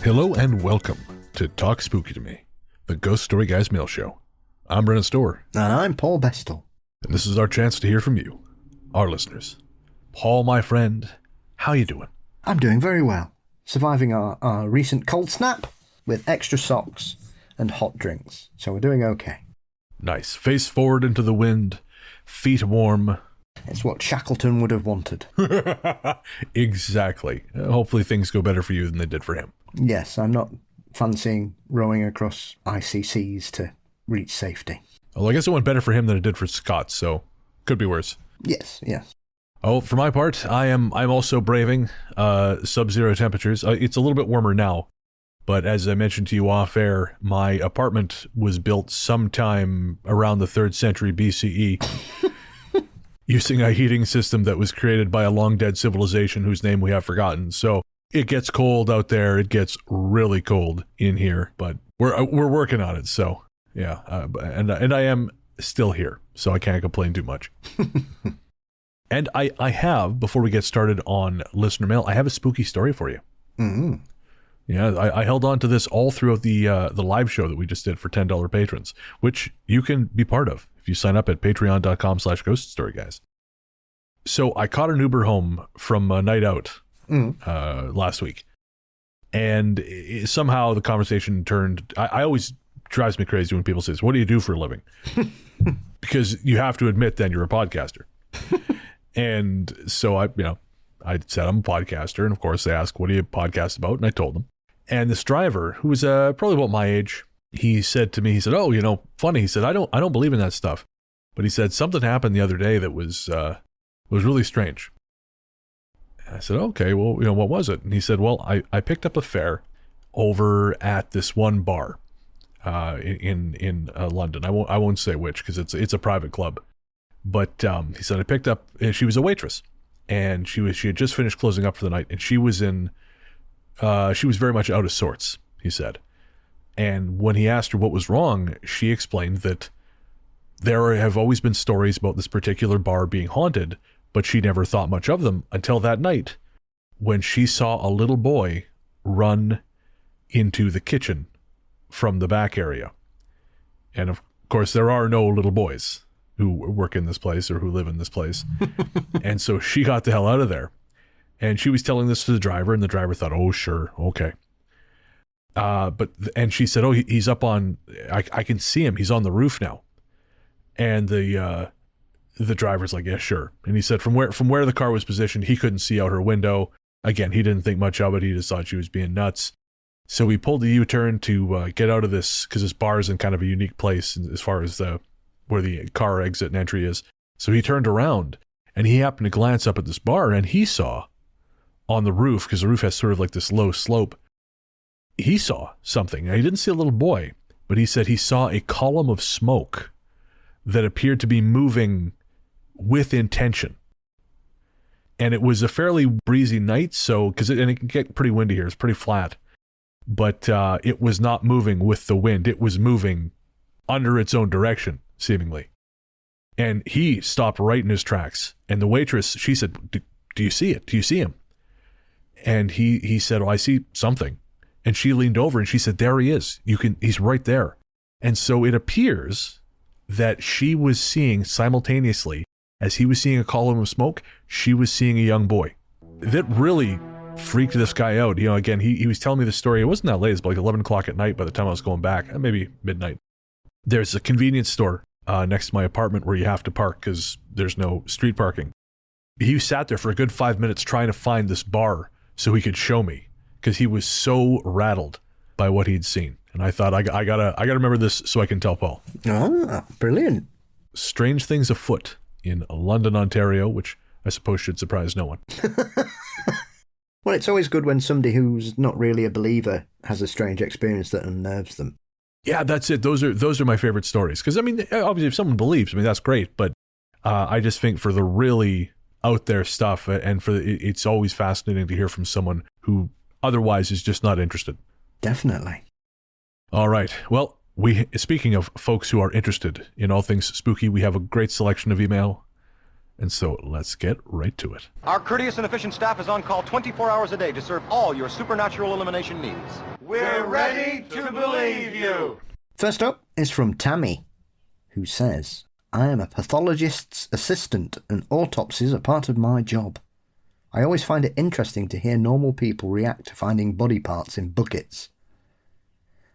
Hello and welcome to Talk Spooky to Me, the Ghost Story Guys mail show. I'm Brennan Storr. And I'm Paul Bestel. And this is our chance to hear from you, our listeners. Paul, my friend, how you doing? I'm doing very well. Surviving our recent cold snap with extra socks and hot drinks. So we're doing okay. Nice. Face forward into the wind, feet warm. It's what Shackleton would have wanted. Exactly. Hopefully things go better for you than they did for him. Yes, I'm not fancying rowing across icy seas to reach safety. Well, I guess it went better for him than it did for Scott, so could be worse. Yes. Oh, for my part, I'm also braving sub-zero temperatures. It's a little bit warmer now, but as I mentioned to you off air, my apartment was built sometime around the 3rd century BCE using a heating system that was created by a long-dead civilization whose name we have forgotten. So it gets cold out there. It gets really cold in here, but we're working on it. So yeah, and I am still here, so I can't complain too much. And I have, before we get started on listener mail, I have a spooky story for you. Mm-hmm. Yeah, I held on to this all throughout the live show that we just did for $10 patrons, which you can be part of if you sign up at patreon.com/ghoststoryguys. So I caught an Uber home from a night out last week, and somehow the conversation turned. I always drives me crazy when people say, "What do you do for a living?" Because you have to admit then you're a podcaster. And so I said I'm a podcaster, and of course they asked, "What do you podcast about?" And I told them. And this driver, who was probably about my age, he said to me, he said, "Oh, funny." He said, "I don't believe in that stuff," but he said something happened the other day that was really strange. And I said, "Okay, well, what was it?" And he said, "Well, I picked up a fare over at this one bar in London. I won't say which because it's a private club, but he said I picked up. She was a waitress, and she had just finished closing up for the night, and she was very much out of sorts." He said, and when he asked her what was wrong, she explained that there have always been stories about this particular bar being haunted, but she never thought much of them until that night when she saw a little boy run into the kitchen from the back area. And of course, there are no little boys who work in this place or who live in this place. And so she got the hell out of there. And she was telling this to the driver, and the driver thought, "Oh, sure, okay." And she said, "Oh, he's up on, I can see him. He's on the roof now." And the driver's like, "Yeah, sure." And he said from where the car was positioned, he couldn't see out her window. Again, he didn't think much of it. He just thought she was being nuts. So he pulled a U-turn to get out of this, because this bar is in kind of a unique place as far as where the car exit and entry is. So he turned around, and he happened to glance up at this bar, and he saw on the roof, because the roof has sort of like this low slope, he saw something. Now, he didn't see a little boy, but he said he saw a column of smoke that appeared to be moving with intention. And it was a fairly breezy night, and it can get pretty windy here. It's pretty flat. But it was not moving with the wind. It was moving under its own direction, seemingly. And he stopped right in his tracks. And the waitress, she said, do you see it? Do you see him? And he said, "Oh, I see something." And she leaned over and she said, "There he is. He's right there." And so it appears that she was seeing simultaneously, as he was seeing a column of smoke, she was seeing a young boy. That really freaked this guy out. Again, he was telling me the story. It wasn't that late. It was like 11 o'clock at night by the time I was going back, maybe midnight. There's a convenience store next to my apartment where you have to park because there's no street parking. He sat there for a good 5 minutes trying to find this bar so he could show me, because he was so rattled by what he'd seen. And I thought, I gotta remember this so I can tell Paul. Ah, brilliant. Strange things afoot in London, Ontario, which I suppose should surprise no one. Well, it's always good when somebody who's not really a believer has a strange experience that unnerves them. Yeah, that's it. Those are my favorite stories. Because, obviously, if someone believes, that's great. But I just think for the really out there stuff, and it's always fascinating to hear from someone who otherwise is just not interested. Definitely. All right. Well, speaking of folks who are interested in all things spooky, we have a great selection of email. And so let's get right to it. Our courteous and efficient staff is on call 24 hours a day to serve all your supernatural elimination needs. We're ready to believe you. First up is from Tammy, who says, I am a pathologist's assistant and autopsies are part of my job. I always find it interesting to hear normal people react to finding body parts in buckets.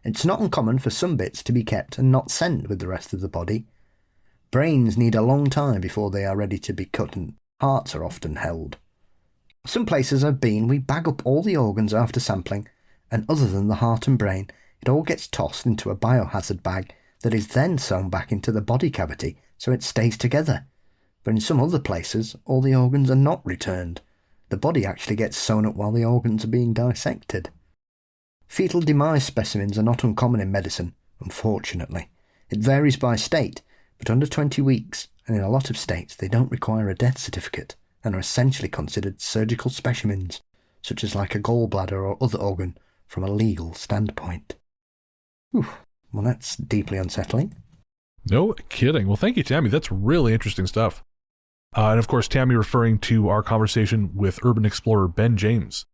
It's not uncommon for some bits to be kept and not sent with the rest of the body. Brains need a long time before they are ready to be cut, and hearts are often held. Some places I've been, we bag up all the organs after sampling, and other than the heart and brain, it all gets tossed into a biohazard bag that is then sewn back into the body cavity so it stays together. But in some other places, all the organs are not returned. The body actually gets sewn up while the organs are being dissected. Fetal demise specimens are not uncommon in medicine, unfortunately. It varies by state, but under 20 weeks, and in a lot of states they don't require a death certificate and are essentially considered surgical specimens, such as like a gallbladder or other organ, from a legal standpoint. Whew. Well, that's deeply unsettling. No kidding. Well, thank you, Tammy. That's really interesting stuff. And of course, Tammy referring to our conversation with urban explorer Ben James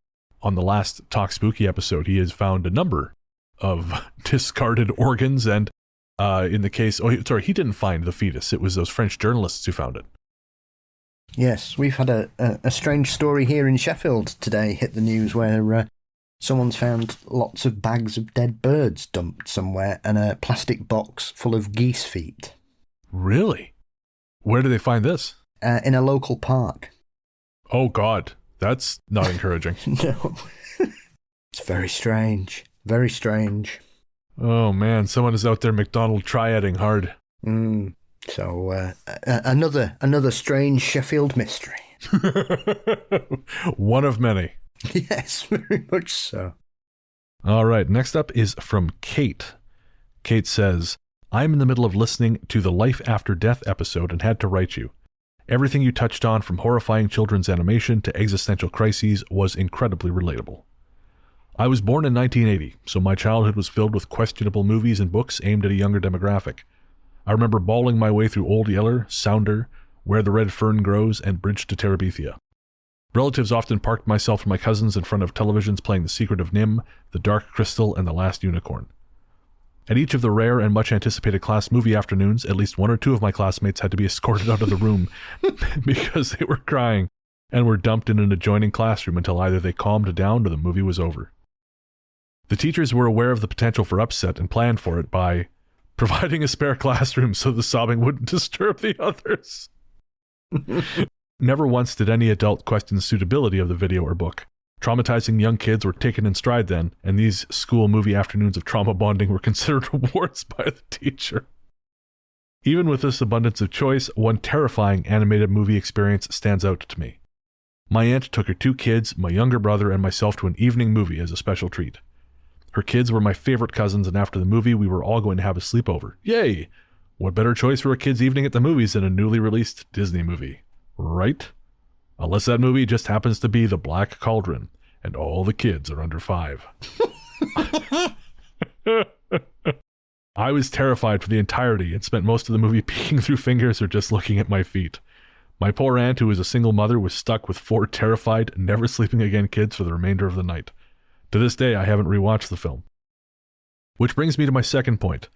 on the last Talk Spooky episode. He has found a number of discarded organs, and in the case, he didn't find the fetus. It was those French journalists who found it. Yes, we've had a strange story here in Sheffield today hit the news where someone's found lots of bags of dead birds dumped somewhere and a plastic box full of geese feet. Really? Where did they find this? In a local park. Oh, God. That's not encouraging. No. It's very strange. Very strange. Oh, man. Someone is out there McDonald triading hard. So, another strange Sheffield mystery. One of many. Yes, very much so. All right, next up is from Kate. Kate says, I'm in the middle of listening to the Life After Death episode and had to write you. Everything you touched on, from horrifying children's animation to existential crises, was incredibly relatable. I was born in 1980, so my childhood was filled with questionable movies and books aimed at a younger demographic. I remember bawling my way through Old Yeller, Sounder, Where the Red Fern Grows, and Bridge to Terabithia. Relatives often parked myself and my cousins in front of televisions playing The Secret of Nim, The Dark Crystal, and The Last Unicorn. At each of the rare and much anticipated class movie afternoons, at least one or two of my classmates had to be escorted out of the room because they were crying and were dumped in an adjoining classroom until either they calmed down or the movie was over. The teachers were aware of the potential for upset and planned for it by providing a spare classroom so the sobbing wouldn't disturb the others. Never once did any adult question the suitability of the video or book. Traumatizing young kids were taken in stride then, and these school movie afternoons of trauma bonding were considered rewards by the teacher. Even with this abundance of choice, one terrifying animated movie experience stands out to me. My aunt took her 2 kids, my younger brother, and myself to an evening movie as a special treat. Her kids were my favorite cousins, and after the movie, we were all going to have a sleepover. Yay! What better choice for a kid's evening at the movies than a newly released Disney movie? Right? Unless that movie just happens to be The Black Cauldron, and all the kids are under 5. I was terrified for the entirety and spent most of the movie peeking through fingers or just looking at my feet. My poor aunt, who was a single mother, was stuck with 4 terrified, never sleeping again kids for the remainder of the night. To this day, I haven't rewatched the film. Which brings me to my second point.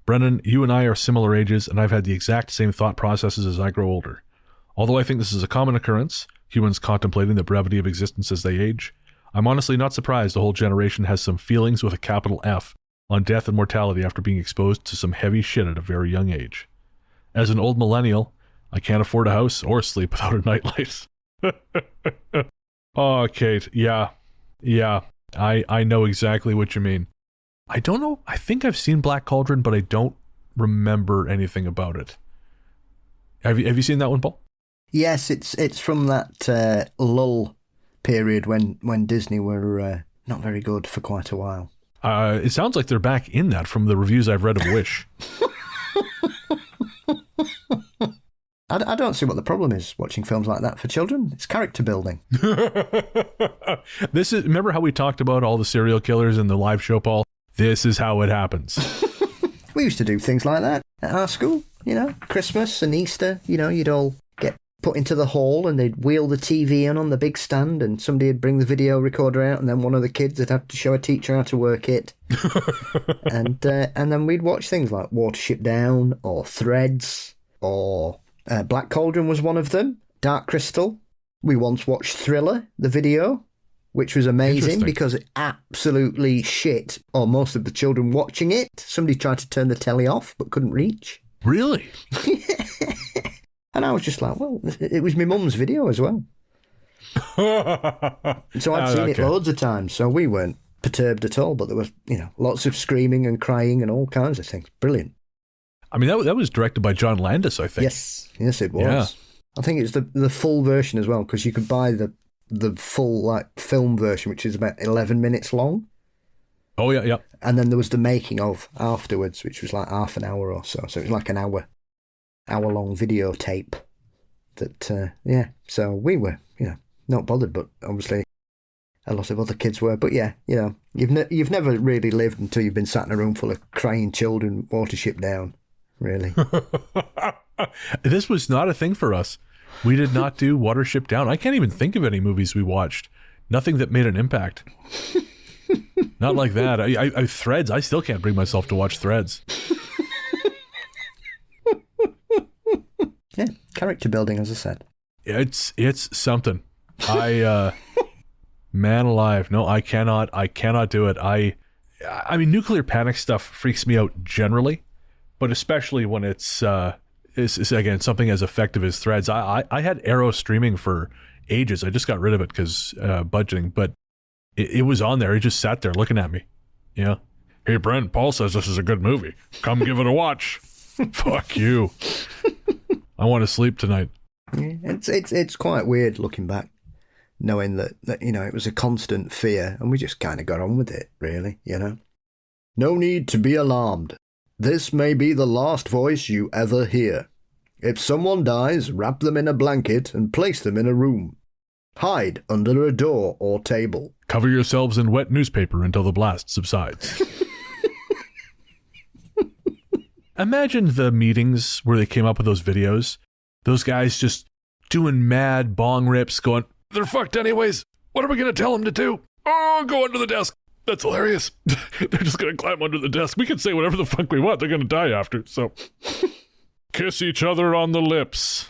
Brennan, you and I are similar ages, and I've had the exact same thought processes as I grow older. Although I think this is a common occurrence, humans contemplating the brevity of existence as they age, I'm honestly not surprised the whole generation has some feelings with a capital F on death and mortality after being exposed to some heavy shit at a very young age. As an old millennial, I can't afford a house or sleep without a nightlight. Oh, Kate, yeah, I know exactly what you mean. I don't know, I think I've seen Black Cauldron, but I don't remember anything about it. Have you seen that one, Paul? Yes, it's from that lull period when Disney were not very good for quite a while. It sounds like they're back in that from the reviews I've read of Wish. I don't see what the problem is watching films like that for children. It's character building. Remember how we talked about all the serial killers in the live show, Paul? This is how it happens. We used to do things like that at our school, Christmas and Easter, you'd all get put into the hall, and they'd wheel the TV in on the big stand, and somebody'd bring the video recorder out, and then one of the kids would have to show a teacher how to work it. And then we'd watch things like Watership Down or Threads or Black Cauldron was one of them. Dark Crystal. We once watched Thriller, the video, which was amazing because it absolutely shit on most of the children watching it. Somebody tried to turn the telly off but couldn't reach. Really? And I was just like, well, it was my mum's video as well. So I'd seen it loads of times, so we weren't perturbed at all, but there was, lots of screaming and crying and all kinds of things. Brilliant. I mean, that was directed by John Landis, I think. Yes, it was. Yeah. I think it's the full version as well, because you could buy the full film version, which is about 11 minutes long. Oh, yeah. And then there was the making of afterwards, which was like half an hour or so. So it was like an hour-long videotape. That, so we were, not bothered, but obviously a lot of other kids were. But yeah, you've never really lived until you've been sat in a room full of crying children, Watership Down, really. This was not a thing for us. We did not do Watership Down. I can't even think of any movies we watched. Nothing that made an impact. Not like that. I Threads. I still can't bring myself to watch Threads. Yeah, character building, as I said. It's something. Man alive. No, I cannot do it. I mean, nuclear panic stuff freaks me out generally, but especially when it's again something as effective as Threads. I had Arrow streaming for ages. I just got rid of it because budgeting, but it was on there. It just sat there looking at me. Hey Brent, Paul says this is a good movie. Come give it a watch. Fuck you. I want to sleep tonight. Yeah, it's quite weird looking back, knowing that it was a constant fear, and we just kind of got on with it, really. No need to be alarmed. This may be the last voice you ever hear. If someone dies, wrap them in a blanket and place them in a room. Hide under a door or table. Cover yourselves in wet newspaper until the blast subsides. Imagine the meetings where they came up with those videos. Those guys just doing mad bong rips, going, they're fucked anyways. What are we going to tell them to do? Oh, go under the desk. That's hilarious. They're just going to climb under the desk. We can say whatever the fuck we want. They're going to die after, so... Kiss each other on the lips.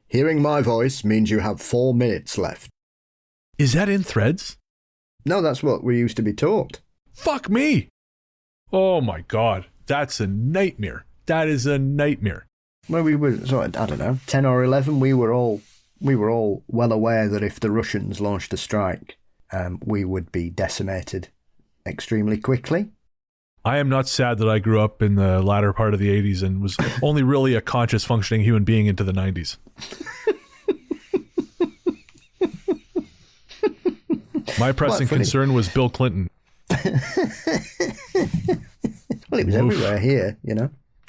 Hearing my voice means you have 4 minutes left. Is that in Threads? No, that's what we used to be taught. Fuck me. Oh my God. That's a nightmare. That is a nightmare. Well, we were, I don't know, 10 or 11, we were all well aware that if the Russians launched a strike, we would be decimated extremely quickly. I am not sad that I grew up in the latter part of the 80s and was only really a conscious functioning human being into the 90s. My pressing concern was Bill Clinton. Well, it was everywhere here,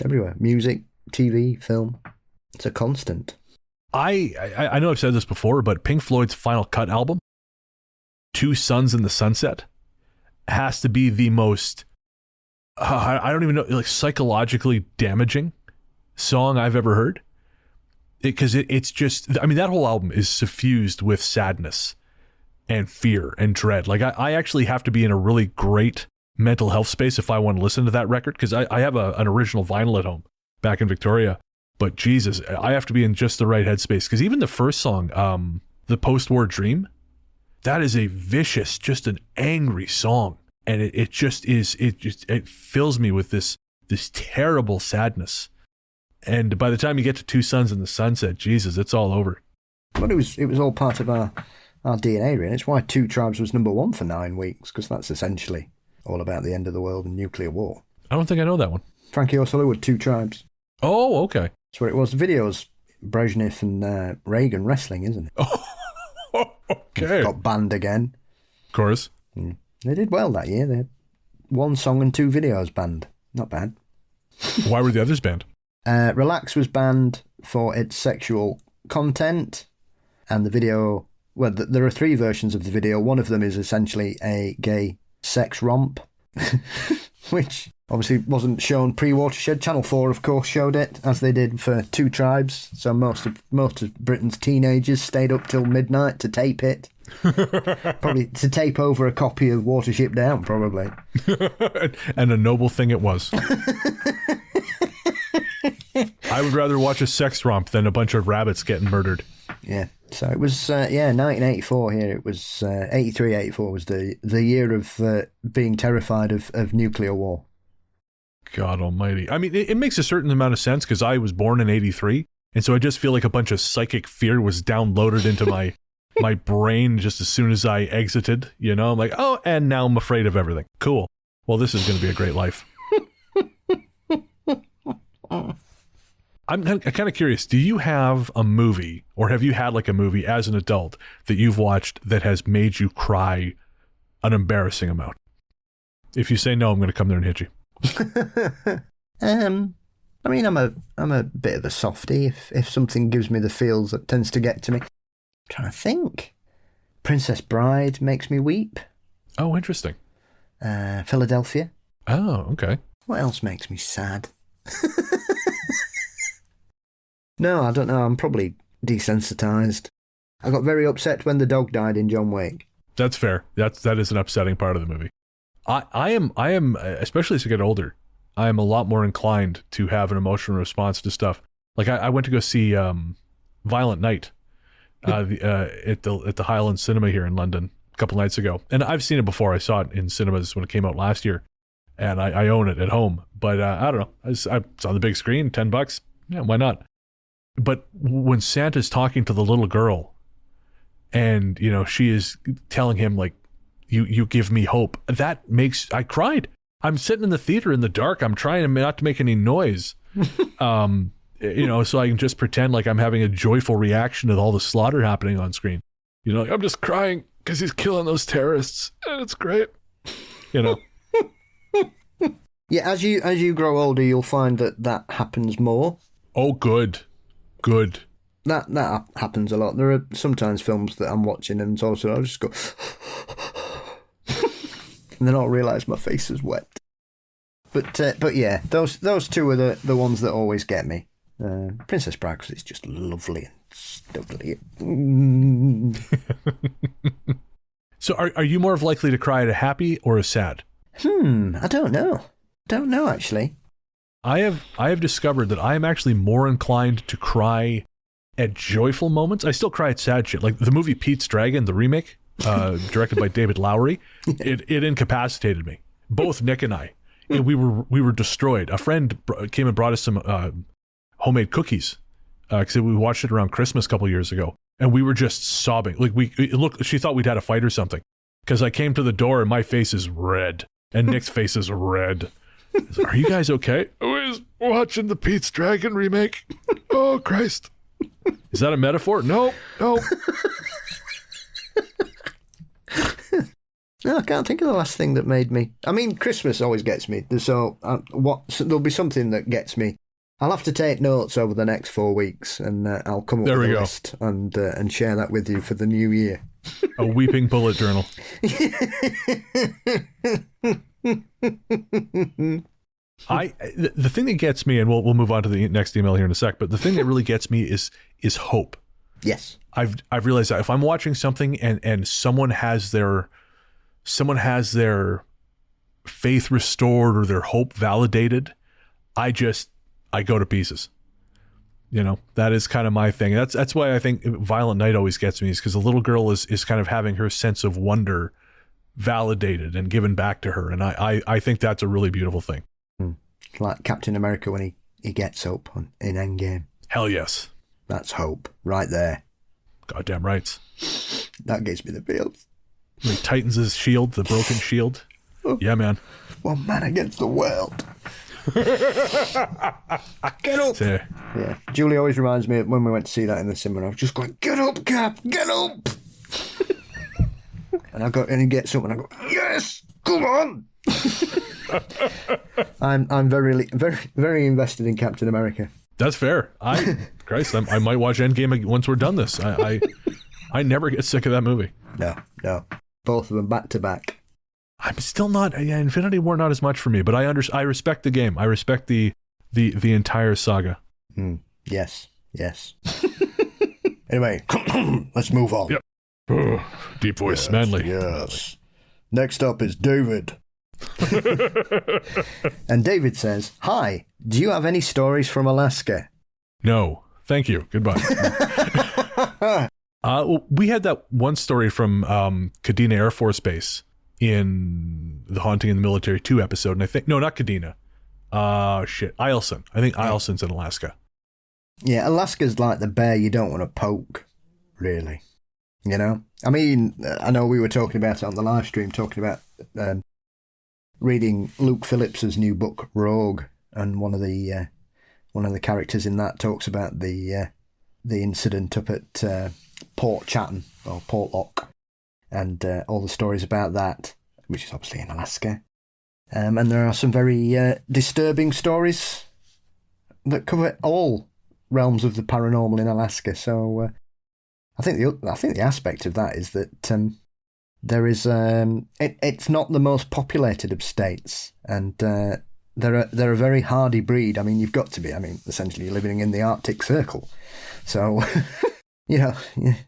everywhere. Music, TV, film. It's a constant. I know I've said this before, but Pink Floyd's Final Cut album, Two Suns in the Sunset, has to be the most... I don't even know, like psychologically damaging song I've ever heard. Because it's just, I mean, that whole album is suffused with sadness and fear and dread. Like I actually have to be in a really great mental health space if I want to listen to that record, because I have an original vinyl at home back in Victoria. But Jesus, I have to be in just the right headspace, because even the first song, The Post-War Dream, that is a vicious, just an angry song. And it fills me with this terrible sadness. And by the time you get to Two Suns in the Sunset, Jesus, it's all over. But it was all part of our DNA, really. It's why Two Tribes was number 1 for 9 weeks, because that's essentially all about the end of the world and nuclear war. I don't think I know that one. Frankie O'Sullivan, Two Tribes. Oh, okay. That's what it was. The video's Brezhnev and Reagan wrestling, isn't it? Oh, okay. Got banned again. Of course. They did well that year. They had 1 song and 2 videos banned. Not bad. Why were the others banned? Relax was banned for its sexual content, and the video... Well, there are 3 versions of the video. One of them is essentially a gay sex romp. which obviously wasn't shown pre-Watershed. Channel 4, of course, showed it, as they did for Two Tribes. So most of Britain's teenagers stayed up till midnight to tape it. Probably to tape over a copy of Watership Down, probably. And a noble thing it was. I would rather watch a sex romp than a bunch of rabbits getting murdered. Yeah. So it was, 1984 here. It was 83, 84 was the year of being terrified of nuclear war. God almighty. I mean, it makes a certain amount of sense because I was born in 83. And so I just feel like a bunch of psychic fear was downloaded into my brain just as soon as I exited. You know, I'm like, oh, and now I'm afraid of everything. Cool. Well, this is going to be a great life. I'm kind of curious, do you have a movie, or have you had like a movie as an adult that you've watched that has made you cry an embarrassing amount? If you say no, I'm going to come there and hit you. I mean, I'm a bit of a softie. If something gives me the feels, that tends to get to me. I'm trying to think. Princess Bride makes me weep. Oh, interesting. Philadelphia. Oh, okay. What else makes me sad? No, I don't know. I'm probably desensitized. I got very upset when the dog died in John Wick. That's fair. That is an upsetting part of the movie. I am, especially as I get older, I am a lot more inclined to have an emotional response to stuff. Like I went to go see Violent Night at the Highland Cinema here in London a couple nights ago, and I've seen it before. I saw it in cinemas when it came out last year, and I own it at home. But I don't know. It's on the big screen, $10. Yeah, why not? But when Santa's talking to the little girl, and you know she is telling him like, "You give me hope," I cried. I'm sitting in the theater in the dark. I'm trying not to make any noise, so I can just pretend like I'm having a joyful reaction to all the slaughter happening on screen. You know, like, I'm just crying because he's killing those terrorists, and it's great. You know. Yeah, as you grow older, you'll find that happens more. Oh, good. That happens a lot. There are sometimes films that I'm watching and also I'll just go and then I'll realise my face is wet. But yeah, those two are the ones that always get me. Princess Bride, because it's just lovely and stuffy. So are you more likely to cry at a happy or a sad? I don't know. Don't know actually. I have discovered that I am actually more inclined to cry at joyful moments. I still cry at sad shit. Like the movie Pete's Dragon, the remake, directed by David Lowery, it incapacitated me. Both Nick and I. And we were destroyed. A friend came and brought us some homemade cookies because we watched it around Christmas a couple years ago, and we were just sobbing. Like she thought we'd had a fight or something. Because I came to the door and my face is red, and Nick's face is red. Are you guys okay? I was watching the Pete's Dragon remake. Oh, Christ. Is that a metaphor? No. No, I can't think of the last thing that made me. I mean, Christmas always gets me. So there'll be something that gets me. I'll have to take notes over the next 4 weeks, and I'll come up with a list and share that with you for the new year. A weeping bullet journal. The thing that gets me, and we'll move on to the next email here in a sec, but the thing that really gets me is hope. Yes. I've realized that if I'm watching something and someone has their faith restored or their hope validated, I go to pieces. You know, that is kind of my thing. That's why I think Violent Night always gets me, is because the little girl is kind of having her sense of wonder validated and given back to her. And I think that's a really beautiful thing. Like Captain America when he gets hope in Endgame. Hell yes. That's hope right there. Goddamn rights. That gives me the feels. When he tightens his shield, the broken shield. Yeah, man. One man against the world. Get up! Yeah, Julie always reminds me of when we went to see that in the cinema. I was just going, "Get up, Cap! Get up!" and he gets up, and I go, "Yes, come on!" I'm very, very, very invested in Captain America. That's fair. Christ, I might watch Endgame once we're done this. I never get sick of that movie. No, both of them back to back. I'm still not. Yeah, Infinity War not as much for me, but I respect the game. I respect the entire saga. Yes. Anyway, let's move on. Yep. Deep voice, manly. Yes. Next up is David. And David says, "Hi, do you have any stories from Alaska?" No, thank you. Goodbye. We had that one story from Kadena Air Force Base in the Haunting in the Military 2 episode, and I think no, not Kadena. Eielson. I think Eielson's in Alaska. Yeah, Alaska's like the bear you don't want to poke, really. You know? I mean, I know we were talking about it on the live stream, talking about reading Luke Phillips's new book, Rogue, and one of the characters in that talks about the incident up at Port Chatham, or Port Lock, and all the stories about that, which is obviously in Alaska. And there are some very disturbing stories that cover all realms of the paranormal in Alaska. So I think the aspect of that is that there is it's not the most populated of states, and they're a very hardy breed. I mean, you've got to be. I mean, essentially, you're living in the Arctic Circle, so you know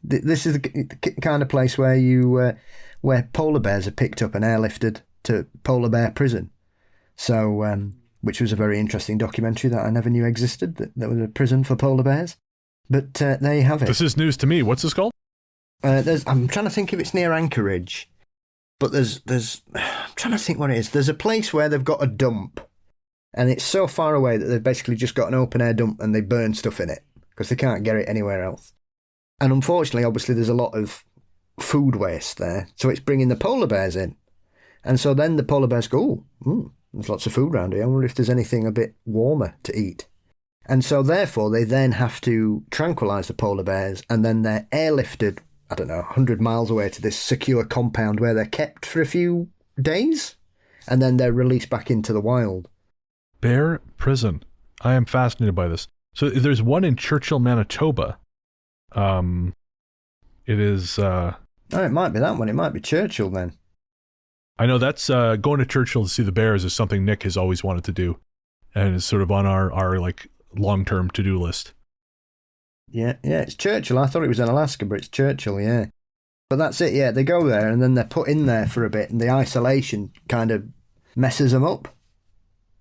this is the kind of place where where polar bears are picked up and airlifted to polar bear prison. So, which was a very interesting documentary that I never knew existed. That there was a prison for polar bears. But there you have it. This is news to me. What's this called? I'm trying to think if it's near Anchorage, but there's I'm trying to think what it is. There's a place where they've got a dump, and it's so far away that they've basically just got an open air dump and they burn stuff in it because they can't get it anywhere else. And unfortunately, obviously, there's a lot of food waste there, so it's bringing the polar bears in. And so then the polar bears go, there's lots of food around here. I wonder if there's anything a bit warmer to eat. And so therefore they then have to tranquilise the polar bears, and then they're airlifted, 100 miles away to this secure compound where they're kept for a few days, and then they're released back into the wild. Bear prison. I am fascinated by this. So there's one in Churchill, Manitoba. It is... it might be that one. It might be Churchill then. I know that's going to Churchill to see the bears is something Nick has always wanted to do, and is sort of on our like long-term to-do list. Yeah, it's Churchill. I thought it was in Alaska, but it's Churchill, yeah. But that's it, yeah. They go there, and then they're put in there for a bit, and the isolation kind of messes them up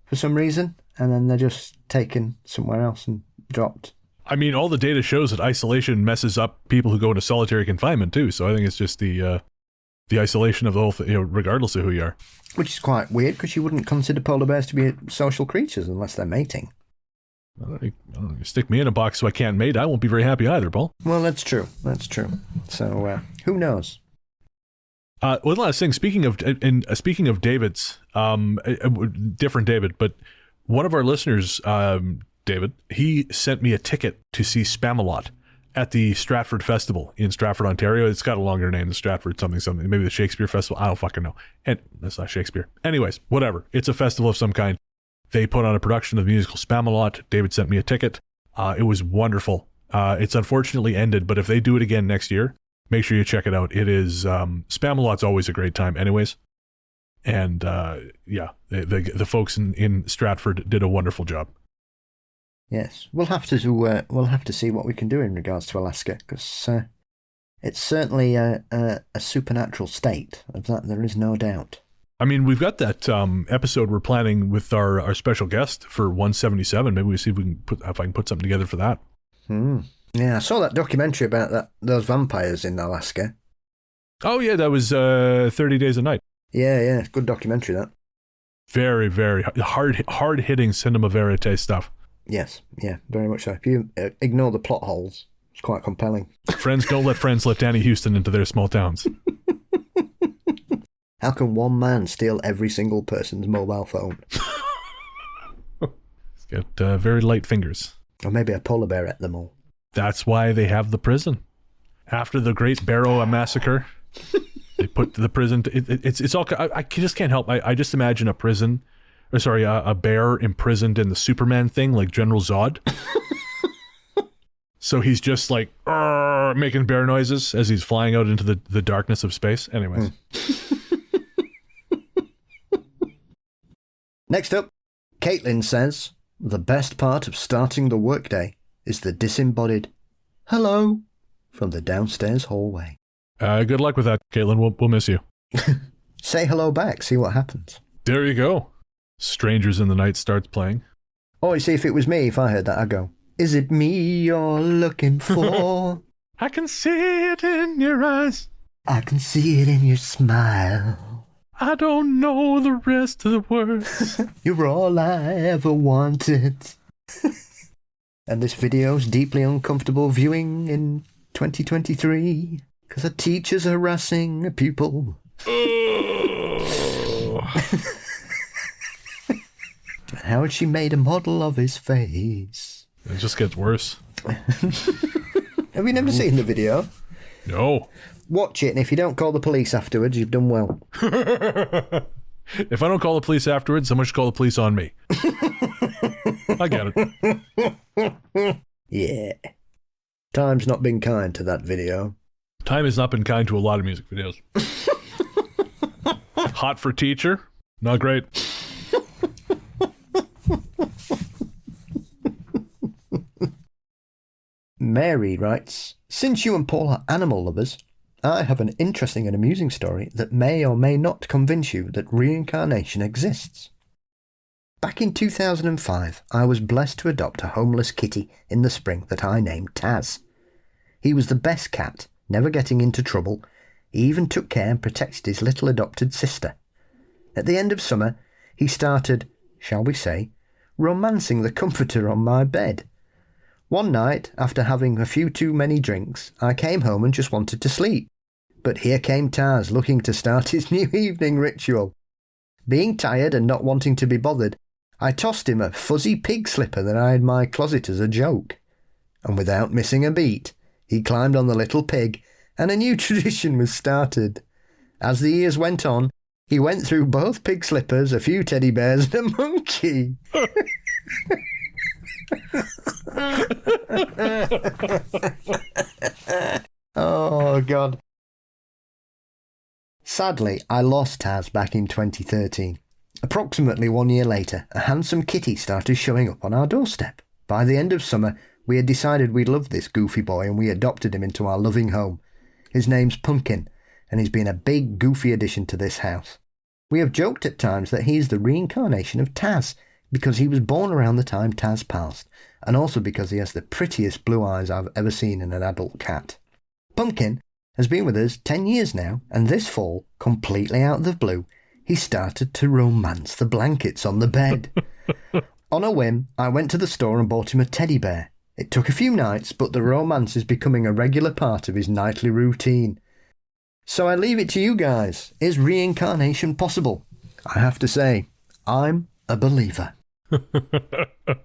for some reason, and then they're just taken somewhere else and dropped. I mean, all the data shows that isolation messes up people who go into solitary confinement, too, so I think it's just the isolation of the whole thing, regardless of who you are. Which is quite weird, because you wouldn't consider polar bears to be social creatures unless they're mating. I don't know, stick me in a box so I can't mate, I won't be very happy either, Paul. Well, that's true. So, who knows? One last thing, speaking of David's, different David, but one of our listeners, David, he sent me a ticket to see Spamalot at the Stratford Festival in Stratford, Ontario. It's got a longer name than Stratford something, maybe the Shakespeare Festival. I don't fucking know. And that's not Shakespeare. Anyways, whatever. It's a festival of some kind. They put on a production of the musical Spamalot. David sent me a ticket. It was wonderful. It's unfortunately ended, but if they do it again next year, make sure you check it out. It is, Spamalot's always a great time anyways. And the folks in Stratford did a wonderful job. Yes, we'll have to see what we can do in regards to Alaska, because it's certainly a supernatural state. Of that, there is no doubt. I mean, we've got that episode we're planning with our special guest for 177. Maybe we see if I can put something together for that. Yeah, I saw that documentary about those vampires in Alaska. Oh yeah, that was 30 Days a Night. Yeah, good documentary that. Very, very hard-hitting cinema verite stuff. Yes, yeah, very much so. If you ignore the plot holes, it's quite compelling. Friends don't let friends let Danny Houston into their small towns. How can one man steal every single person's mobile phone? He's got very light fingers. Or maybe a polar bear ate them all. That's why they have the prison. After the Great Barrow Massacre, they put the prison... It's all... I just can't help. I just imagine a bear imprisoned in the Superman thing, like General Zod. So he's just like making bear noises as he's flying out into the darkness of space. Anyways. Next up, Caitlin says, the best part of starting the workday is the disembodied hello from the downstairs hallway. Good luck with that, Caitlin. We'll miss you. Say hello back, see what happens. There you go. Strangers in the Night starts playing. Oh, you see, if it was me, if I heard that, I'd go, is it me you're looking for? I can see it in your eyes. I can see it in your smile. I don't know the rest of the words. You're all I ever wanted. And this video's deeply uncomfortable viewing in 2023 because a teacher's harassing a pupil. Howard, she made a model of his face. It just gets worse. Have you never seen the video? No. Watch it, and if you don't call the police afterwards, you've done well. If I don't call the police afterwards, someone should call the police on me. I get it. Yeah. Time's not been kind to that video. Time has not been kind to a lot of music videos. Hot for Teacher? Not great. Mary writes, since you and Paul are animal lovers, I have an interesting and amusing story that may or may not convince you that reincarnation exists. Back in 2005, I was blessed to adopt a homeless kitty in the spring that I named Taz. He was the best cat, never getting into trouble. He even took care and protected his little adopted sister. At the end of summer, he started, shall we say, romancing the comforter on my bed. One night, after having a few too many drinks, I came home and just wanted to sleep. But here came Taz looking to start his new evening ritual. Being tired and not wanting to be bothered, I tossed him a fuzzy pig slipper that I had in my closet as a joke. And without missing a beat, he climbed on the little pig, and a new tradition was started. As the years went on, he went through both pig slippers, a few teddy bears, and a monkey. Oh, God. Sadly, I lost Taz back in 2013. Approximately 1 year later, a handsome kitty started showing up on our doorstep. By the end of summer, we had decided we loved this goofy boy and we adopted him into our loving home. His name's Pumpkin, and he's been a big, goofy addition to this house. We have joked at times that he's the reincarnation of Taz, because he was born around the time Taz passed, and also because he has the prettiest blue eyes I've ever seen in an adult cat. Pumpkin has been with us 10 years now, and this fall, completely out of the blue, he started to romance the blankets on the bed. On a whim, I went to the store and bought him a teddy bear. It took a few nights, but the romance is becoming a regular part of his nightly routine. So I leave it to you guys. Is reincarnation possible? I have to say, I'm a believer.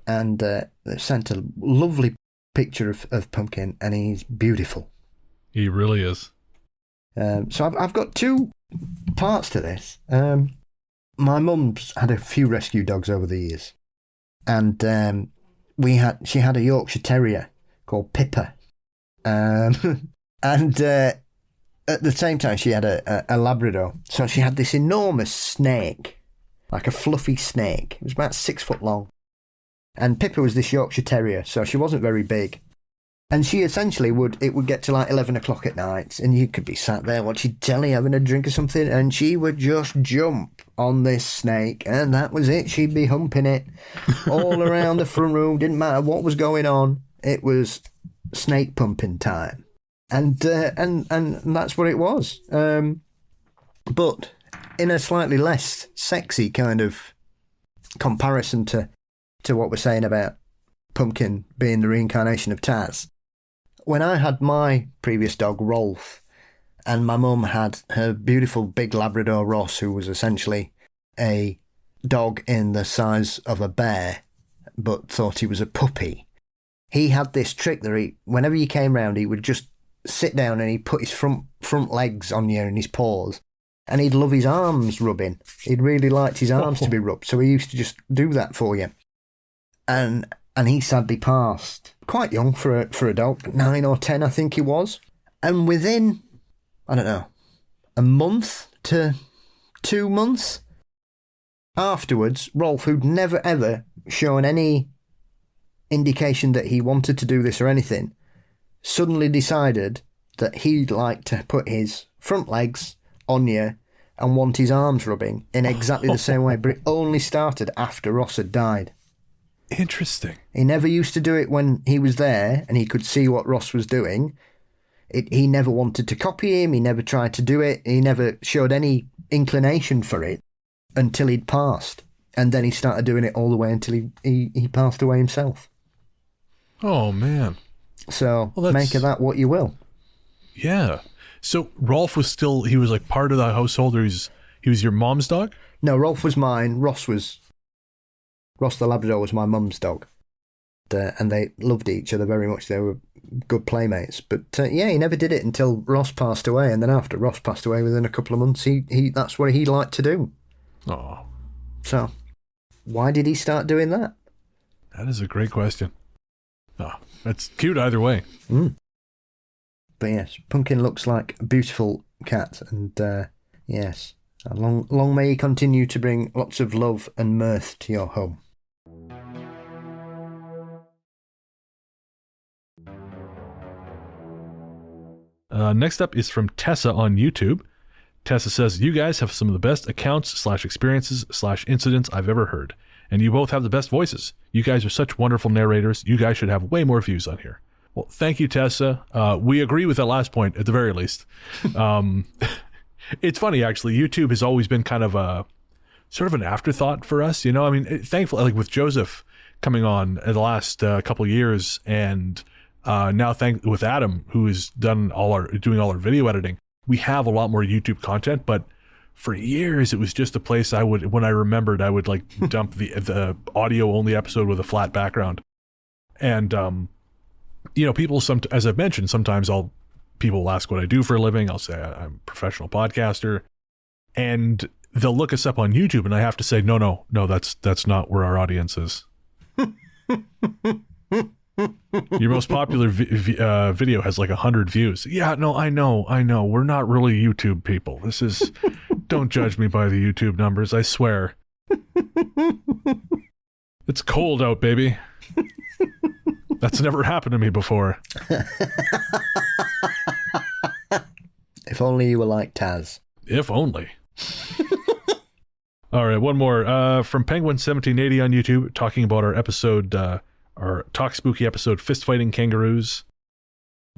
And they've sent a lovely picture of Pumpkin, and he's beautiful. He really is. So I've got two parts to this. My mum's had a few rescue dogs over the years, and she had a Yorkshire Terrier called Pippa, and at the same time she had a Labrador. So she had this enormous snake, like a fluffy snake. It was about 6 foot long, and Pippa was this Yorkshire Terrier, so she wasn't very big. And she essentially would get to like 11 o'clock at night, and you could be sat there watching telly, having a drink or something, and she would just jump on this snake, and that was it. She'd be humping it all around the front room. Didn't matter what was going on. It was snake pumping time, and that's what it was. But in a slightly less sexy kind of comparison to what we're saying about Pumpkin being the reincarnation of Taz. When I had my previous dog, Rolf, and my mum had her beautiful big Labrador Ross, who was essentially a dog in the size of a bear, but thought he was a puppy, he had this trick that whenever you came round, he would just sit down and he'd put his front legs on you and his paws, and he'd love his arms rubbing. He'd really liked his arms to be rubbed, so he used to just do that for you. And he sadly passed quite young for a dog, 9 or 10 I think he was. And within, I don't know, a month to 2 months, Afterwards, Rolf, who'd never ever shown any indication that he wanted to do this or anything, suddenly decided that he'd like to put his front legs on you and want his arms rubbing in exactly the same way, but it only started after Ross had died. Interesting. He never used to do it when he was there and he could see what Ross was doing. He never wanted to copy him, he never tried to do it, he never showed any inclination for it until he'd passed. And then he started doing it all the way until he passed away himself. Oh, man. So make of that what you will. Yeah. So Rolf was he was like part of the household, or he was your mom's dog? No, Rolf was mine. Ross the Labrador was my mum's dog. And they loved each other very much. They were good playmates. But yeah, he never did it until Ross passed away. And then after Ross passed away, within a couple of months, that's what he liked to do. Oh. So why did he start doing that? That is a great question. Oh, that's cute either way. Mm. But yes, Pumpkin looks like a beautiful cat. And yes, long may he continue to bring lots of love and mirth to your home. Next up is from Tessa on YouTube. Tessa says, you guys have some of the best accounts / experiences / incidents I've ever heard. And you both have the best voices. You guys are such wonderful narrators. You guys should have way more views on here. Well, thank you, Tessa. We agree with that last point, at the very least. It's funny, actually. YouTube has always been kind of a sort of an afterthought for us. You know, I mean, thankfully, like with Joseph coming on in the last couple of years, and now with Adam, who has doing all our video editing, we have a lot more YouTube content. But for years, it was just a place when I remembered, I would like dump the audio only episode with a flat background. And, you know, people, as I've mentioned, sometimes people ask what I do for a living. I'll say I'm a professional podcaster, and they'll look us up on YouTube, and I have to say, no, that's not where our audience is. Your most popular video has like 100 views. Yeah, no, I know. We're not really YouTube people. Don't judge me by the YouTube numbers, I swear. It's cold out, baby. That's never happened to me before. If only you were like Taz. If only. All right, one more. From Penguin1780 on YouTube, talking about our episode, our Talk Spooky episode, Fist Fighting Kangaroos.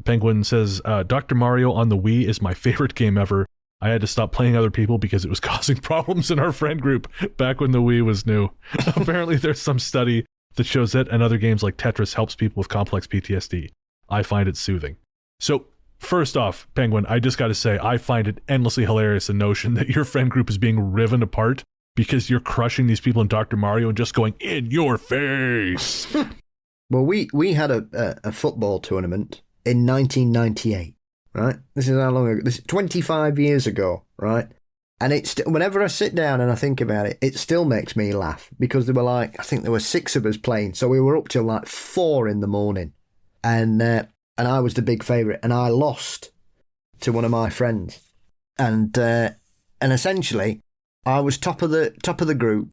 Penguin says, Dr. Mario on the Wii is my favorite game ever. I had to stop playing other people because it was causing problems in our friend group back when the Wii was new. Apparently there's some study that shows that, and other games like Tetris helps people with complex PTSD. I find it soothing. So, first off, Penguin, I just got to say, I find it endlessly hilarious, the notion that your friend group is being riven apart because you're crushing these people in Dr. Mario and just going, in your face! Well, we had a football tournament in 1998, right? This is how long ago? This is 25 years ago, right? And whenever I sit down and I think about it, it still makes me laugh because there were I think there were 6 of us playing, so we were up till like 4 in the morning, and I was the big favourite, and I lost to one of my friends, and essentially I was top of the group,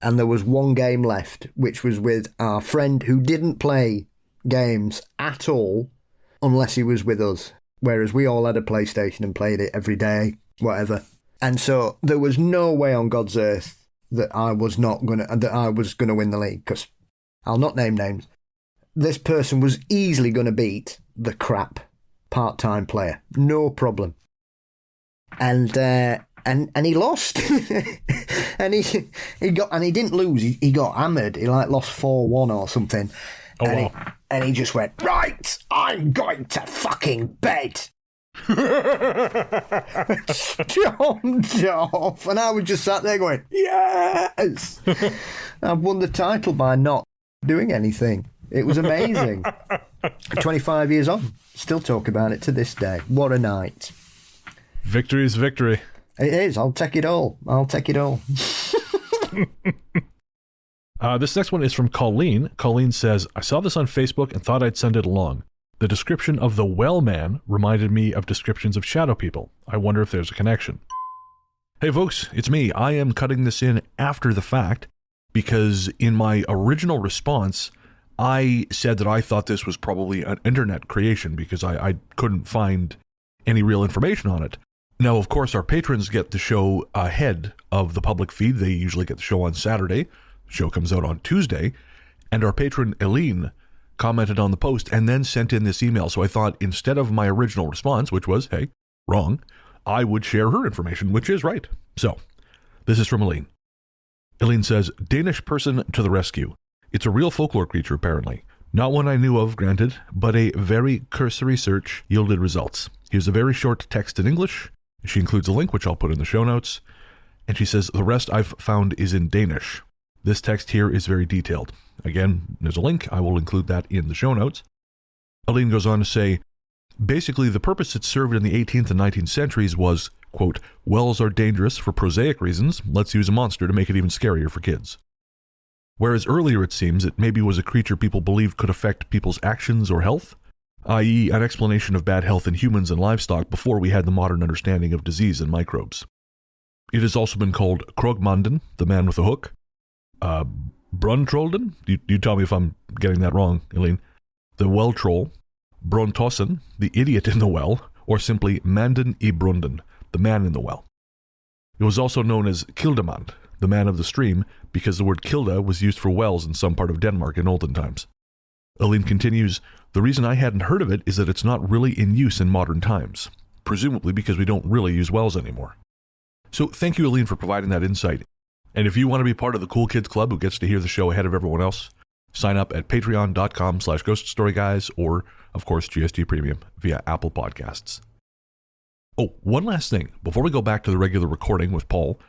and there was one game left, which was with our friend who didn't play games at all unless he was with us, whereas we all had a PlayStation and played it every day, whatever. And so there was no way on God's earth that I was gonna win the league, because I'll not name names. This person was easily going to beat the crap part-time player, no problem. And he lost, and he didn't lose. He got hammered. He lost 4-1 or something. Oh, wow. And he just went, right, I'm going to fucking bed. Stormed off, and I was just sat there going, yes, I've won the title by not doing anything. It was amazing. 25 years on, still talk about it to this day. What a night. Victory is victory. It is. I'll take it all. This next one is from Colleen. Colleen says, I saw this on Facebook and thought I'd send it along. The description of the well man reminded me of descriptions of shadow people. I wonder if there's a connection. Hey folks, it's me. I am cutting this in after the fact because in my original response, I said that I thought this was probably an internet creation because I couldn't find any real information on it. Now, of course, our patrons get the show ahead of the public feed. They usually get the show on Saturday. The show comes out on Tuesday. And our patron, Eileen, commented on the post and then sent in this email. So I thought instead of my original response, which was, hey, wrong, I would share her information, which is right. So, this is from Eileen. Eileen says, Danish person to the rescue. It's a real folklore creature, apparently. Not one I knew of, granted, but a very cursory search yielded results. Here's a very short text in English. She includes a link, which I'll put in the show notes. And she says, the rest I've found is in Danish. This text here is very detailed. Again, there's a link. I will include that in the show notes. Eileen goes on to say, basically, the purpose it served in the 18th and 19th centuries was, quote, wells are dangerous for prosaic reasons. Let's use a monster to make it even scarier for kids. Whereas earlier, it seems, it maybe was a creature people believed could affect people's actions or health, i.e. an explanation of bad health in humans and livestock before we had the modern understanding of disease and microbes. It has also been called Krogmanden, the man with a hook, Bruntrolden, you tell me if I'm getting that wrong, Eileen, the well troll, Brontossen, the idiot in the well, or simply Manden I Brunden, the man in the well. It was also known as Kildemand, the man of the stream, because the word kilda was used for wells in some part of Denmark in olden times. Eileen continues, the reason I hadn't heard of it is that it's not really in use in modern times, presumably because we don't really use wells anymore. So thank you, Eileen, for providing that insight. And if you want to be part of the Cool Kids Club who gets to hear the show ahead of everyone else, sign up at patreon.com/ghoststoryguys or, of course, GST Premium via Apple Podcasts. Oh, one last thing. Before we go back to the regular recording with Paul,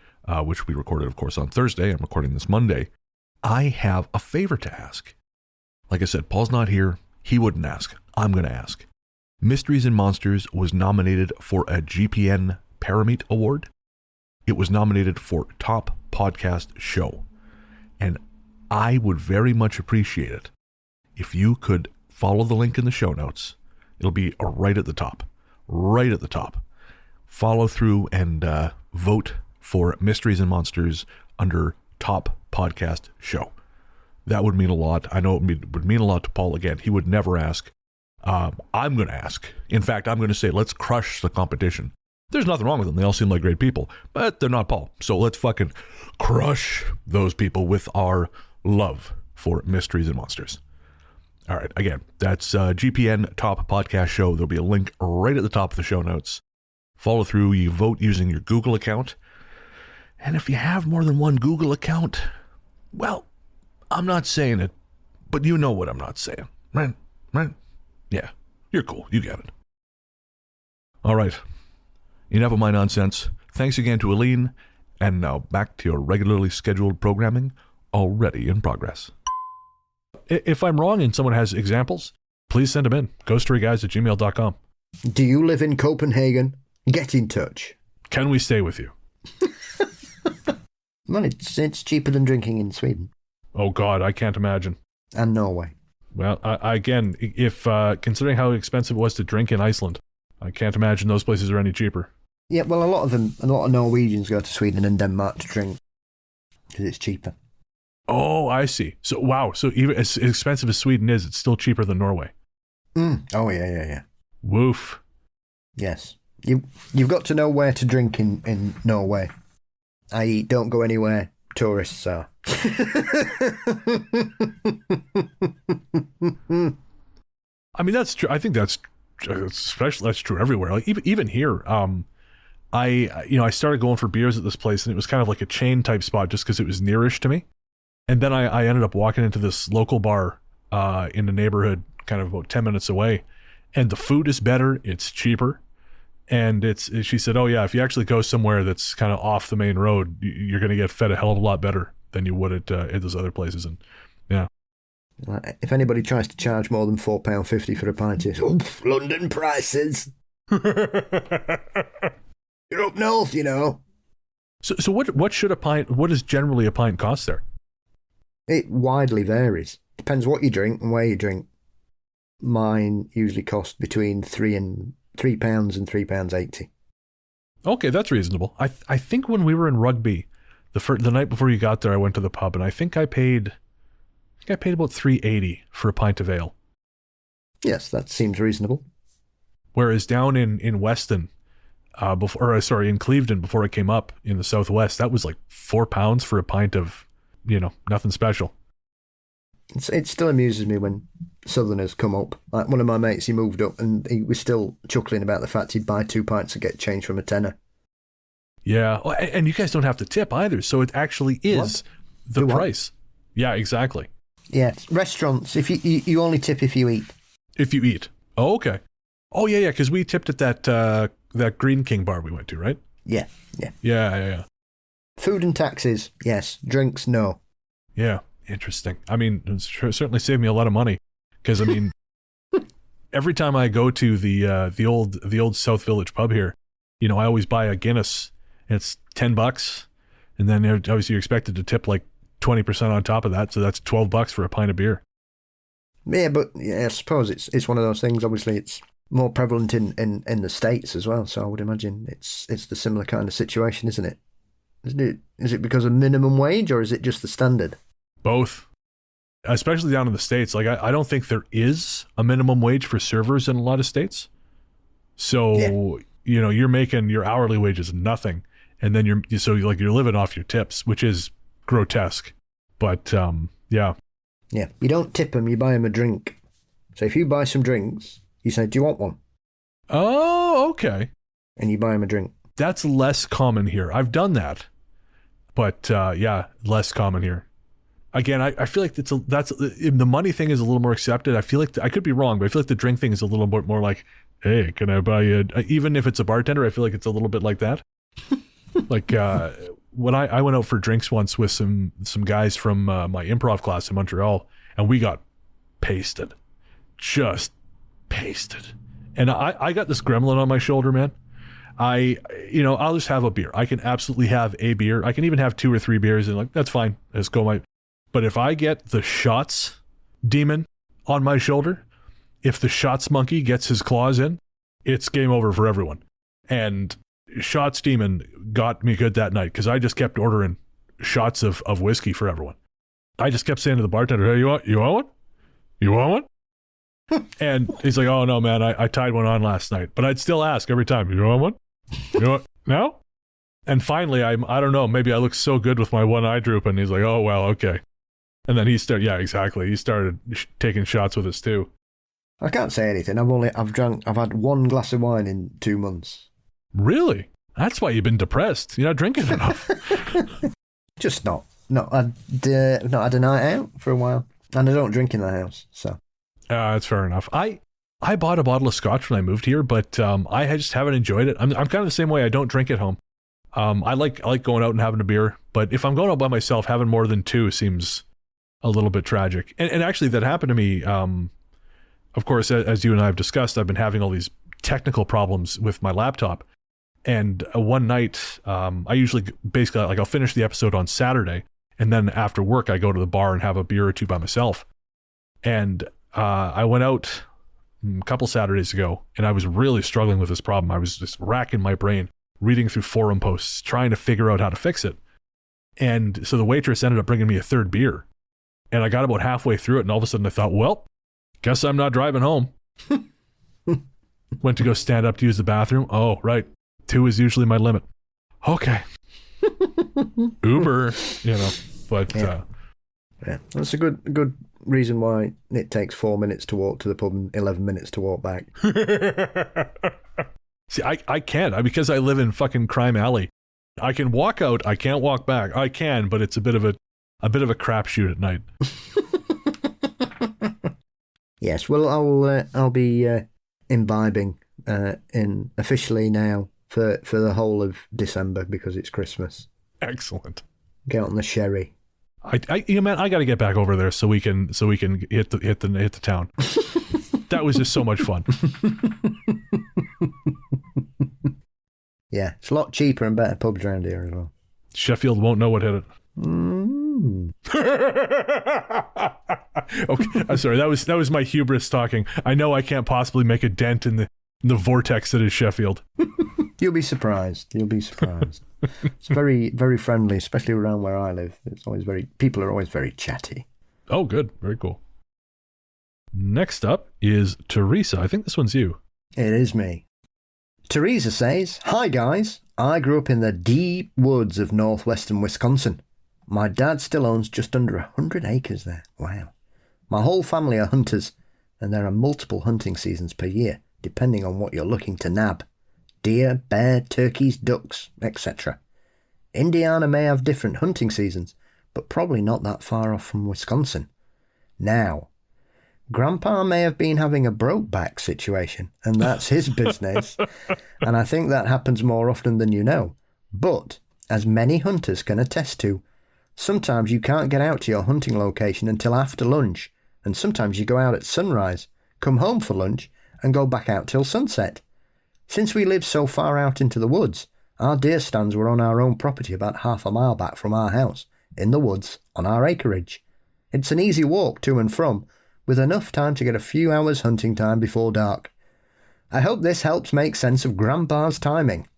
which we recorded, of course, on Thursday, I'm recording this Monday, I have a favor to ask. Like I said, Paul's not here. He wouldn't ask. I'm going to ask. Mysteries and Monsters was nominated for a GPN Parameet Award. It was nominated for Top Podcast Show. And I would very much appreciate it if you could follow the link in the show notes. It'll be right at the top. Right at the top. Follow through and vote for Mysteries and Monsters under Top Podcast Show. That would mean a lot. I know it would mean a lot to Paul. Again, he would never ask. I'm going to ask. In fact, I'm going to say, let's crush the competition. There's nothing wrong with them. They all seem like great people, but they're not Paul. So let's fucking crush those people with our love for Mysteries and Monsters. All right. Again, that's GPN Top Podcast Show. There'll be a link right at the top of the show notes. Follow through. You vote using your Google account. And if you have more than one Google account, well, I'm not saying it, but you know what I'm not saying, right? Right? Yeah. You're cool. You get it. All right. Enough of my nonsense. Thanks again to Eileen. And now back to your regularly scheduled programming, already in progress. If I'm wrong and someone has examples, please send them in. ghoststoryguys@gmail.com. Do you live in Copenhagen? Get in touch. Can we stay with you? Well, it's cheaper than drinking in Sweden. Oh, God, I can't imagine. And Norway. Well, again, if considering how expensive it was to drink in Iceland, I can't imagine those places are any cheaper. Yeah, well, a lot of Norwegians go to Sweden and Denmark to drink because it's cheaper. Oh, I see. So, wow. So even as expensive as Sweden is, it's still cheaper than Norway. Oh, yeah. Woof. Yes. You've got to know where to drink in Norway. I.e., don't go anywhere tourists are. I mean, that's true. I think that's true everywhere. Like even here. I started going for beers at this place, and it was kind of like a chain type spot just because it was nearish to me. And then I ended up walking into this local bar in the neighborhood, kind of about 10 minutes away, and the food is better. It's cheaper. And she said, oh yeah, if you actually go somewhere that's kind of off the main road, you're going to get fed a hell of a lot better than you would at those other places. And yeah. If anybody tries to charge more than £4.50 for a pint, it's London prices. You're up north, you know. So what should a pint? What does generally a pint cost there? It widely varies. Depends what you drink and where you drink. Mine usually cost between £3 and £3.80. Okay, that's reasonable. I think when we were in Rugby, the night before you got there, I went to the pub and I think I paid about $3.80 for a pint of ale. Yes, that seems reasonable. Whereas down in Weston, in Clevedon before I came up in the Southwest, that was like £4 for a pint of, nothing special. It still amuses me when Southerners come up. Like one of my mates, he moved up and he was still chuckling about the fact he'd buy 2 pints and get change from a tenner. Yeah, and you guys don't have to tip either, so it actually is the price. Yeah, exactly. Yeah, restaurants, if you only tip if you eat. If you eat. Oh, okay. Oh, yeah, because we tipped at that Green King bar we went to, right? Yeah. Yeah. Food and taxes, yes. Drinks, no. Yeah, interesting. I mean, it certainly saved me a lot of money, because, I mean, every time I go to the old South Village pub here, I always buy a Guinness, and it's $10, and then obviously you're expected to tip like 20% on top of that, so that's $12 for a pint of beer. Yeah, but I suppose it's one of those things. Obviously, it's more prevalent in the States as well. So I would imagine it's the similar kind of situation, isn't it? Is it because of minimum wage or is it just the standard? Both, especially down in the States. Like I don't think there is a minimum wage for servers in a lot of states. So you're making your hourly wages nothing, and then you're living off your tips, which is grotesque. But yeah. Yeah, you don't tip them, you buy them a drink. So if you buy some drinks, you say, do you want one? Oh, okay. And you buy them a drink. That's less common here. I've done that. But less common here. Again, I feel like the money thing is a little more accepted. I feel like, I could be wrong, but I feel like the drink thing is a little bit more like, hey, can I buy you even if it's a bartender, I feel like it's a little bit like that. Like, when I went out for drinks once with some guys from my improv class in Montreal, and we got pasted, just pasted. And I got this gremlin on my shoulder, man. I'll just have a beer. I can absolutely have a beer. I can even have 2 or 3 beers, and like, that's fine. Let's go. But if I get the shots demon on my shoulder, if the shots monkey gets his claws in, it's game over for everyone. And Shots Demon got me good that night because I just kept ordering shots of whiskey for everyone. I just kept saying to the bartender, hey, you want one? You want one? And he's like, oh no, man, I tied one on last night. But I'd still ask every time, you want one? You want no? And finally, I don't know, maybe I look so good with my one eye drooping. He's like, oh, well, okay. And then he started taking shots with us too. I can't say anything. I've had 1 glass of wine in 2 months. Really? That's why you've been depressed. You're not drinking enough. Just not had a night out for a while, and I don't drink in the house. So that's fair enough. I bought a bottle of scotch when I moved here, but I just haven't enjoyed it. I'm kind of the same way. I don't drink at home. I like going out and having a beer, but if I'm going out by myself, having more than 2 seems a little bit tragic. And actually, that happened to me. Of course, as you and I have discussed, I've been having all these technical problems with my laptop. And one night, I usually basically, like, I'll finish the episode on Saturday, and then after work, I go to the bar and have a beer or 2 by myself. And I went out a couple Saturdays ago, and I was really struggling with this problem. I was just racking my brain, reading through forum posts, trying to figure out how to fix it. And so the waitress ended up bringing me a 3rd beer. And I got about halfway through it, and all of a sudden I thought, well, guess I'm not driving home. Went to go stand up to use the bathroom. Oh, right. 2 is usually my limit. Okay. Uber, but yeah. That's a good reason why it takes 4 minutes to walk to the pub and 11 minutes to walk back. See, I can't because I live in fucking Crime Alley. I can walk out, I can't walk back. I can, but it's a bit of a crapshoot at night. Yes, well, I'll be imbibing in officially now for the whole of December because it's Christmas. Excellent. Get on the sherry. I got to get back over there so we can hit the town. That was just so much fun. Yeah, it's a lot cheaper and better pubs around here as well. Sheffield won't know what hit it. Okay, I'm sorry. That was my hubris talking. I know I can't possibly make a dent in The vortex that is Sheffield. You'll be surprised. You'll be surprised. It's very, very friendly, especially around where I live. People are always very chatty. Oh, good. Very cool. Next up is Teresa. I think this one's you. It is me. Teresa says, "Hi guys, I grew up in the deep woods of northwestern Wisconsin. My dad still owns just under 100 acres there. Wow. My whole family are hunters, and there are multiple hunting seasons per year, depending on what you're looking to nab. Deer, bear, turkeys, ducks, etc. Indiana may have different hunting seasons, but probably not that far off from Wisconsin. Now, Grandpa may have been having a broke back situation, and that's his business, and I think that happens more often than you know. But, as many hunters can attest to, sometimes you can't get out to your hunting location until after lunch, and sometimes you go out at sunrise, come home for lunch, and go back out till sunset. Since we live so far out into the woods, our deer stands were on our own property about half a mile back from our house, in the woods, on our acreage. It's an easy walk to and from, with enough time to get a few hours hunting time before dark. I hope this helps make sense of Grandpa's timing."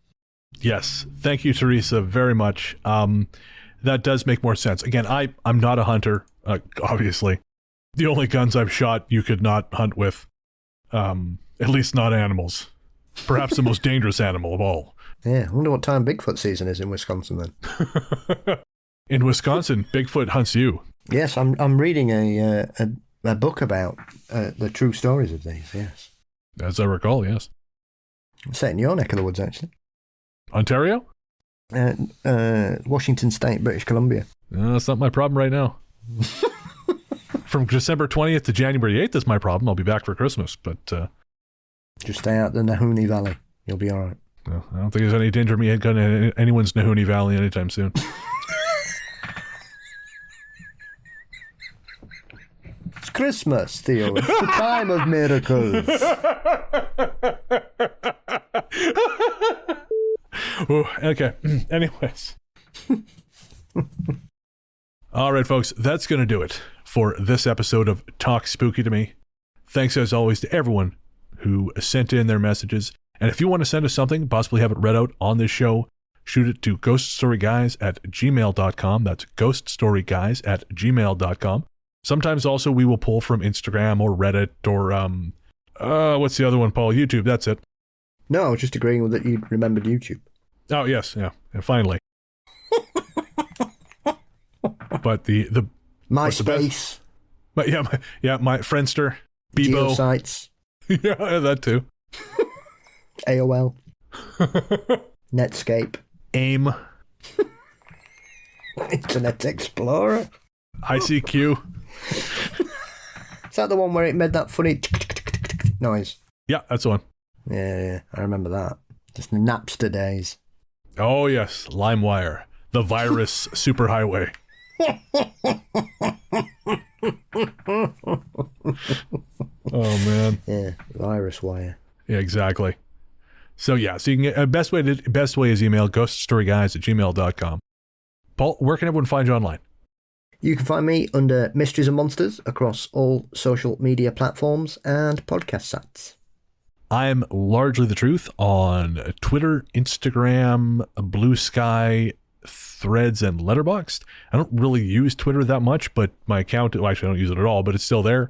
Yes. Thank you, Teresa, very much. That does make more sense. Again, I'm not a hunter, obviously. The only guns I've shot you could not hunt with, at least not animals. Perhaps the most dangerous animal of all. Yeah, I wonder what time Bigfoot season is in Wisconsin then. In Wisconsin, Bigfoot hunts you. Yes, I'm reading a book about the true stories of these, yes. As I recall, yes. It's set in your neck of the woods, actually. Ontario? Washington State, British Columbia. That's not my problem right now. From December 20th to January 8th is my problem. I'll be back for Christmas, but... Just stay out the Nahoonee Valley. You'll be all right. Well, I don't think there's any danger of me going to anyone's Nahoonee Valley anytime soon. It's Christmas, Theo. It's the time of miracles. Oh, okay. Anyways. All right, folks. That's going to do it for this episode of Talk Spooky to Me. Thanks, as always, to everyone who sent in their messages. And if you want to send us something, possibly have it read out on this show, shoot it to ghoststoryguys@gmail.com. That's ghoststoryguys@gmail.com. Sometimes also we will pull from Instagram or Reddit or, what's the other one, Paul? YouTube, that's it. No, I was just agreeing with that you remembered YouTube. Oh, yes, yeah, finally. But the MySpace. But my Friendster, Bebo. Geosites. Yeah, that too. AOL. Netscape. AIM. Internet Explorer. ICQ. Is that the one where it made that funny noise? Yeah, that's the one. Yeah, I remember that. Just the Napster days. Oh, yes. LimeWire. The virus superhighway. Oh, man. Yeah, virus wire. Yeah, exactly. So, yeah. So, you can get, best way is email ghoststoryguys@gmail.com. Paul, where can everyone find you online? You can find me under Mysteries and Monsters across all social media platforms and podcast sites. I'm largely the truth on Twitter, Instagram, Blue Sky, Threads, and Letterboxd. I don't really use Twitter that much, but my account, well, actually I don't use it at all, but it's still there.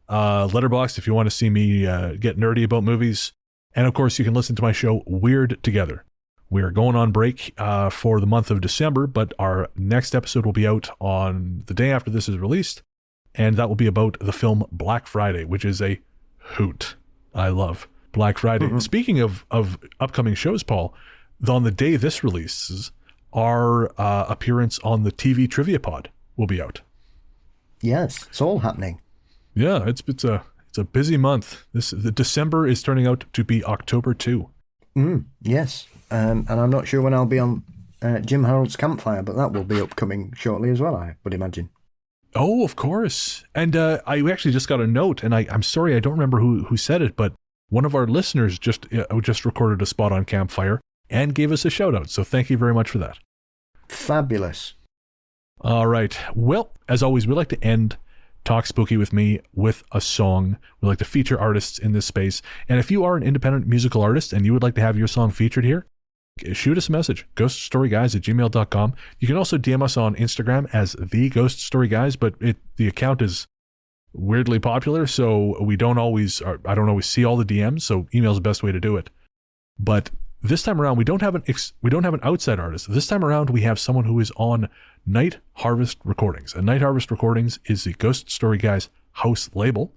Letterboxd if you want to see me get nerdy about movies. And of course, you can listen to my show Weird Together. We're going on break for the month of December, but our next episode will be out on the day after this is released, and that will be about the film Black Friday, which is a hoot. I love Black Friday. Mm-hmm. Speaking of upcoming shows, Paul, on the day this releases, our appearance on the TV Trivia Pod will be out. Yes, it's all happening. Yeah, it's a busy month. The December is turning out to be October 2. Yes. And I'm not sure when I'll be on Jim Harold's Campfire, but that will be upcoming shortly as well, I would imagine. Oh, of course. And I actually just got a note, and I'm sorry, I don't remember who said it, but one of our listeners just recorded a spot on Campfire and gave us a shout out. So thank you very much for that. Fabulous. All right. Well, as always, we like to end talk spooky with me with a song. We like to feature artists in this space. And if you are an independent musical artist and you would like to have your song featured here, shoot us a message, ghoststoryguys@gmail.com. You can also DM us on Instagram as The Ghost Story Guys, but the account is weirdly popular, so I don't always see all the DMs, so email is the best way to do it. But this time around, we don't have an outside artist. This time around, we have someone who is on Night Harvest Recordings. And Night Harvest Recordings is the Ghost Story Guys house label.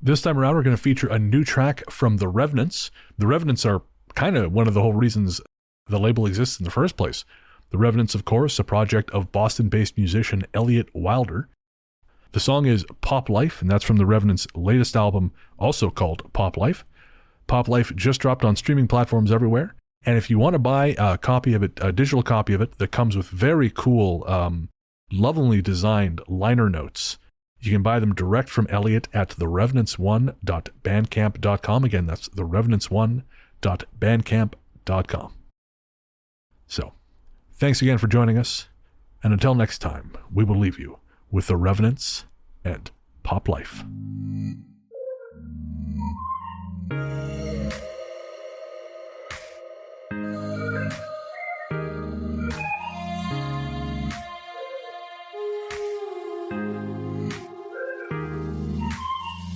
This time around, we're going to feature a new track from the Revenants. The Revenants are kind of one of the whole reasons the label exists in the first place. The Revenants, of course, a project of Boston-based musician Elliot Wilder. The song is Pop Life, and that's from the Revenants' latest album, also called Pop Life. Pop Life just dropped on streaming platforms everywhere. And if you want to buy a copy of it, a digital copy of it that comes with very cool, lovingly designed liner notes, you can buy them direct from Elliot at therevenants1.bandcamp.com. Again, that's therevenants1.bandcamp.com. So, thanks again for joining us. And until next time, we will leave you with the Revenants and Pop Life.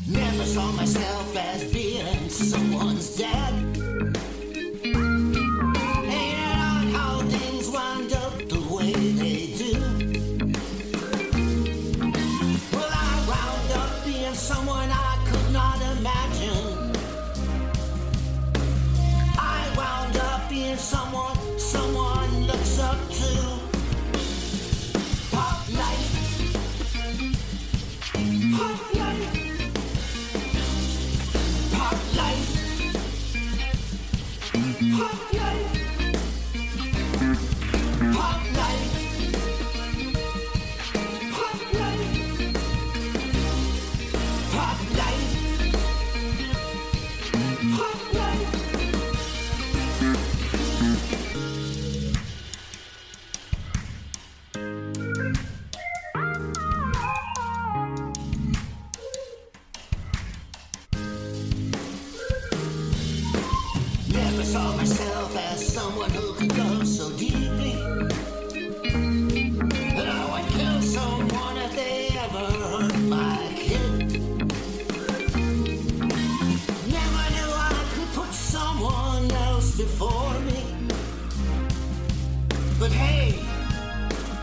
Never saw myself as being someone's dad. Ain't it odd how things wind up the way they do? Well, I wound up being someone I could not imagine. I wound up being someone looks up to. Pop life. Pop life. Pop life. Pop life. Pop life. Pop life. Pop life. Pop life. Never saw myself as someone who could go so deeply. That I would kill someone if they ever hurt my kid. Never knew I could put someone else before me. But hey,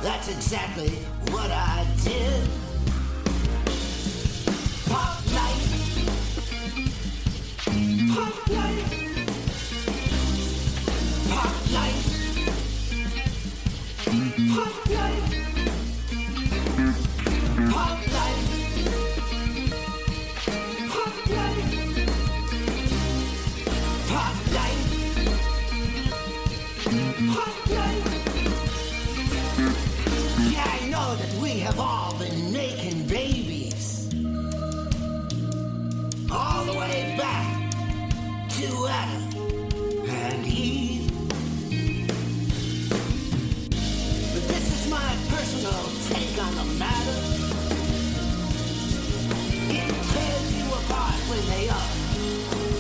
that's exactly what I did. Pop life. Pop life. Pop life. Pop life. Pop life. Pop life. Pop life. Pop life. Yeah, I know that we have all been making babies. All the way back to Adam and Eve. But this is my personal take on the matter. It tears you apart when they up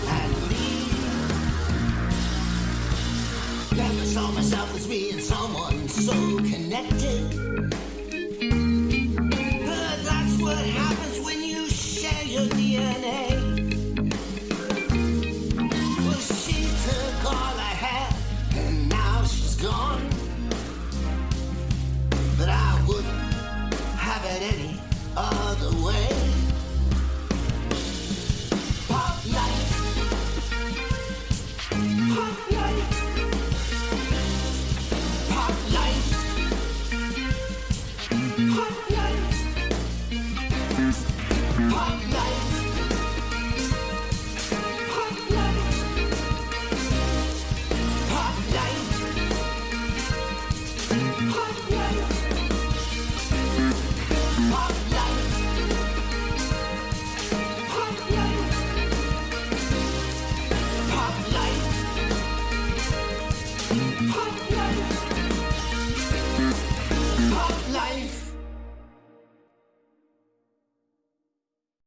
and leave. Never saw myself as being someone so connected.